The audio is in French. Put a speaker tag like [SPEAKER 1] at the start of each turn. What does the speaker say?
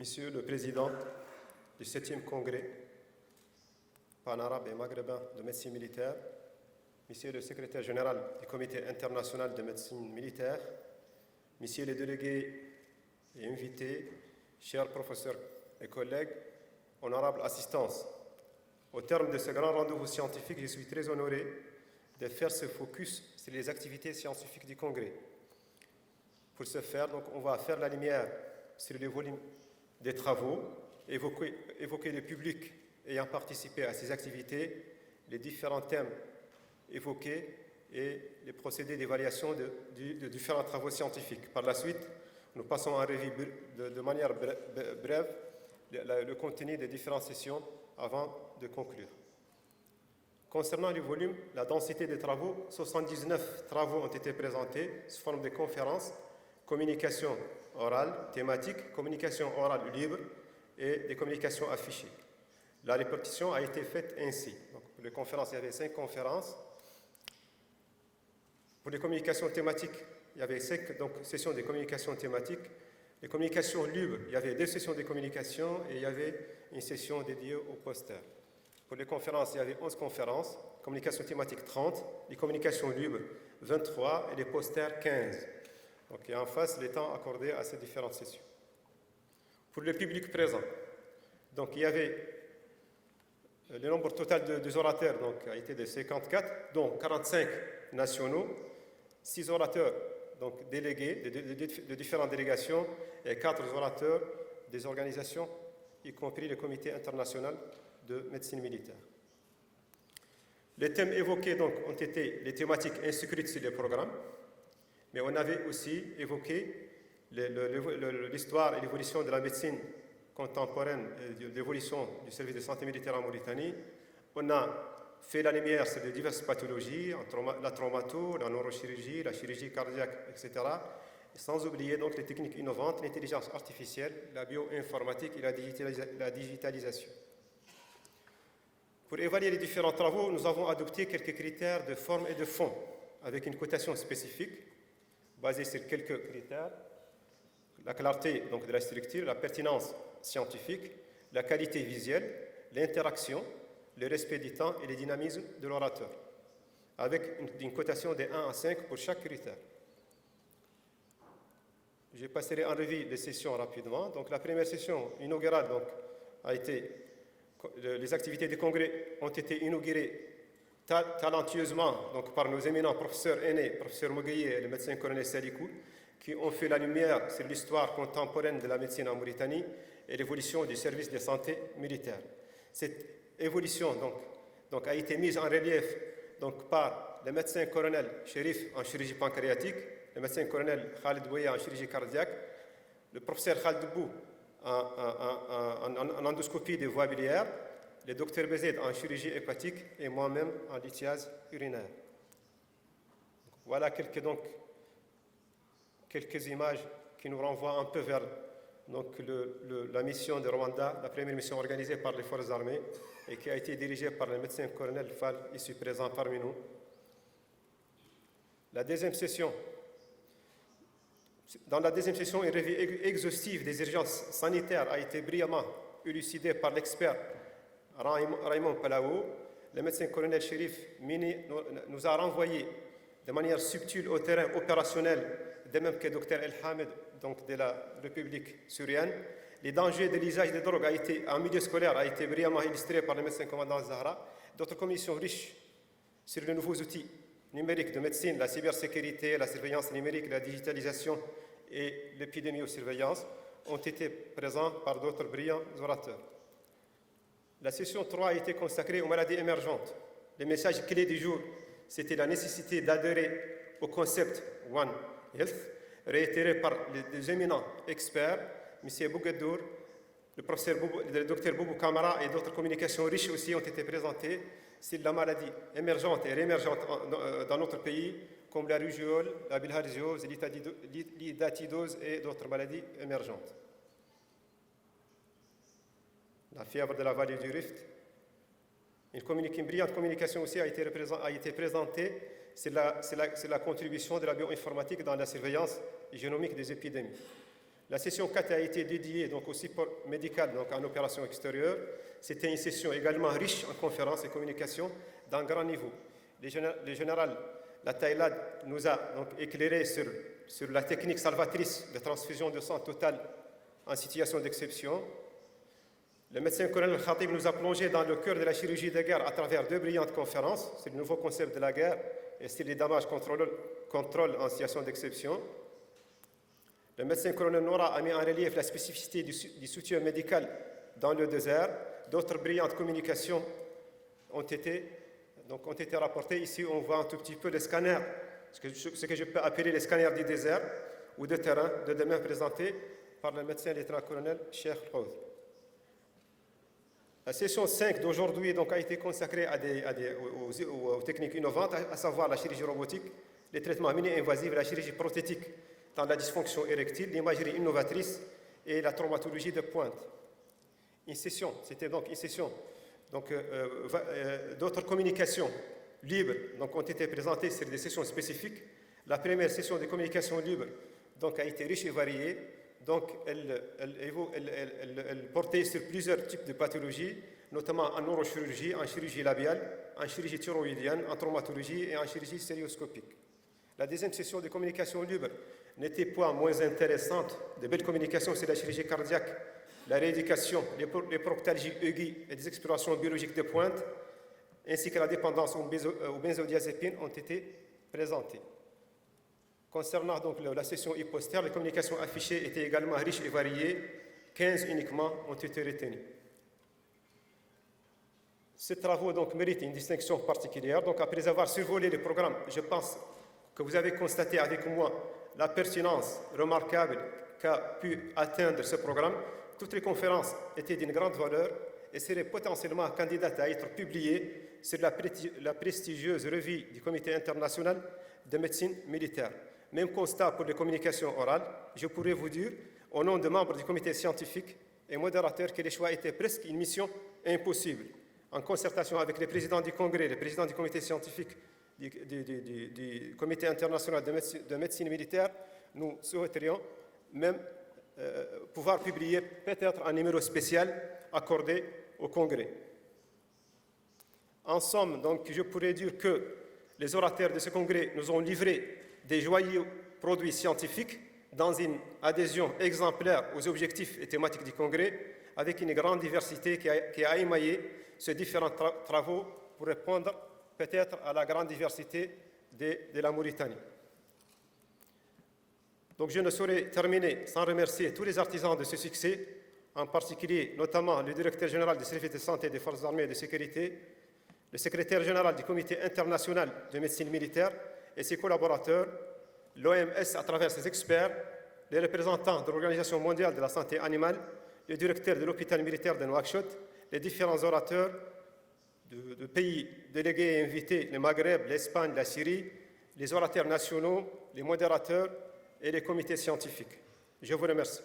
[SPEAKER 1] Monsieur le Président du 7e Congrès pan-arabe et maghrébin de médecine militaire, Monsieur le Secrétaire général du Comité international de médecine militaire, Messieurs les délégués et invités, chers professeurs et collègues, honorable assistance, au terme de ce grand rendez-vous scientifique, je suis très honoré de faire ce focus sur les activités scientifiques du Congrès. Pour ce faire, donc, on va faire la lumière sur les volumes des travaux, évoquer le public ayant participé à ces activités, les différents thèmes évoqués et les procédés d'évaluation de différents travaux scientifiques. Par la suite, nous passons en revue de manière brève le contenu des différentes sessions avant de conclure. Concernant le volume, la densité des travaux, 79 travaux ont été présentés sous forme de conférences, communication orale, thématique, communication orale libre et des communications affichées. La répartition a été faite ainsi. Donc, pour les conférences, il y avait 5 conférences. Pour les communications thématiques, il y avait 5 sessions de communication thématiques. Les communications libres, il y avait 2 sessions de communication et il y avait une session dédiée aux posters. Pour les conférences, il y avait 11 conférences, communication thématique 30, les communications libres 23 et les posters 15. Donc, il y a en face les temps accordés à ces différentes sessions. Pour le public présent, donc, il y avait le nombre total des orateurs donc, a été de 54, dont 45 nationaux, 6 orateurs donc, délégués de différentes délégations et 4 orateurs des organisations, y compris le Comité international de médecine militaire. Les thèmes évoqués donc, ont été les thématiques inscrites sur les programmes, mais on avait aussi évoqué l'histoire et l'évolution de la médecine contemporaine et l'évolution du service de santé militaire en Mauritanie. On a fait la lumière sur les diverses pathologies, la traumato, la neurochirurgie, la chirurgie cardiaque, etc. Sans oublier donc les techniques innovantes, l'intelligence artificielle, la bioinformatique et la digitalisation. Pour évaluer les différents travaux, nous avons adopté quelques critères de forme et de fond, avec une cotation spécifique, basée sur quelques critères, la clarté donc, de la structure, la pertinence scientifique, la qualité visuelle, l'interaction, le respect du temps et le dynamisme de l'orateur, avec une cotation de 1 à 5 pour chaque critère. Je passerai en revue les sessions rapidement. Donc, la première session inaugurale donc, a été, les activités du congrès ont été inaugurées talentueusement donc, par nos éminents professeurs aînés, professeur Mogueye et le médecin colonel Salikou, qui ont fait la lumière sur l'histoire contemporaine de la médecine en Mauritanie et l'évolution du service de santé militaire. Cette évolution donc, a été mise en relief donc, par le médecin colonel Chérif en chirurgie pancréatique, le médecin colonel Khalid Bouya en chirurgie cardiaque, le professeur Khalid Bou en endoscopie des voies biliaires, le docteur Bézed en chirurgie hépatique et moi-même en lithiase urinaire. Voilà quelques images qui nous renvoient un peu vers donc, la mission de Rwanda, la première mission organisée par les forces armées et qui a été dirigée par le médecin colonel Fall, ici présent parmi nous. Dans la deuxième session, une revue exhaustive des urgences sanitaires a été brillamment élucidée par l'expert Raymond Palao. Le médecin colonel Chérif Mini nous a renvoyé de manière subtile au terrain opérationnel, de même que le docteur El Hamed donc de la République syrienne. Les dangers de l'usage des drogues en milieu scolaire a été brillamment illustré par le médecin commandant Zahra. D'autres commissions riches sur les nouveaux outils numériques de médecine, la cybersécurité, la surveillance numérique, la digitalisation et l'épidémiosurveillance ont été présents par d'autres brillants orateurs. La session 3 a été consacrée aux maladies émergentes. Les messages clés du jour, c'était la nécessité d'adhérer au concept One Health, réitéré par les éminents experts, M. Bougadour, le docteur Boubou Kamara et d'autres communications riches aussi ont été présentées sur la maladie émergente et réémergente dans notre pays, comme la rugéole, la bilharziose, l'idatidose et d'autres maladies émergentes. La fièvre de la vallée du Rift. Une brillante communication aussi a été présentée. C'est la contribution de la bioinformatique dans la surveillance génomique des épidémies. La session 4 a été dédiée donc, au support médical donc, en opération extérieure. C'était une session également riche en conférences et communications d'un grand niveau. Le général Lathaïlad nous a donc éclairé sur la technique salvatrice de transfusion de sang totale en situation d'exception. Le médecin-colonel Khatib nous a plongé dans le cœur de la chirurgie de guerre à travers 2 brillantes conférences sur le nouveau concept de la guerre et sur les dommages contrôle en situation d'exception. Le médecin-colonel Noura a mis en relief la spécificité du soutien médical dans le désert. D'autres brillantes communications ont été rapportées. Ici, on voit un tout petit peu les scanners, ce que je peux appeler les scanners du désert ou de terrain, de demain présentés par le médecin lieutenant-colonel Cheikh Houd. La session 5 d'aujourd'hui a été consacrée aux techniques innovantes, à savoir la chirurgie robotique, les traitements mini-invasifs, la chirurgie prothétique dans la dysfonction érectile, l'imagerie innovatrice et la traumatologie de pointe. C'était donc une session. D'autres communications libres ont été présentées sur des sessions spécifiques. La première session de communication libre a été riche et variée. Elle portait sur plusieurs types de pathologies, notamment en neurochirurgie, en chirurgie labiale, en chirurgie thyroïdienne, en traumatologie et en chirurgie stéréoscopique. La deuxième session de communication libre n'était pas moins intéressante. De belles communications sur la chirurgie cardiaque, la rééducation, les proctalgies aiguës et des explorations biologiques de pointe, ainsi que la dépendance aux benzodiazépines ont été présentées. Concernant donc la session hypostère, les communications affichées étaient également riches et variées. 15 uniquement ont été retenues. Ces travaux méritent une distinction particulière. Après avoir survolé les programmes, je pense que vous avez constaté avec moi la pertinence remarquable qu'a pu atteindre ce programme. Toutes les conférences étaient d'une grande valeur et seraient potentiellement candidates à être publiées sur la prestigieuse revue du Comité international de médecine militaire. Même constat pour les communications orales. Je pourrais vous dire, au nom de membres du comité scientifique et modérateurs, que les choix étaient presque une mission impossible. En concertation avec les présidents du Congrès, les présidents du comité scientifique du Comité international de médecine militaire, nous souhaiterions même pouvoir publier peut-être un numéro spécial accordé au Congrès. En somme, je pourrais dire que les orateurs de ce Congrès nous ont livré des joyeux produits scientifiques dans une adhésion exemplaire aux objectifs et thématiques du Congrès, avec une grande diversité qui a émaillé ces différents travaux pour répondre peut-être à la grande diversité de la Mauritanie. Je ne saurais terminer sans remercier tous les artisans de ce succès, en particulier notamment le directeur général du service de santé des forces armées et de sécurité, le secrétaire général du Comité international de médecine militaire et ses collaborateurs, l'OMS à travers ses experts, les représentants de l'Organisation mondiale de la santé animale, le directeur de l'hôpital militaire de Nouakchott, les différents orateurs de pays délégués et invités, le Maghreb, l'Espagne, la Syrie, les orateurs nationaux, les modérateurs et les comités scientifiques. Je vous remercie.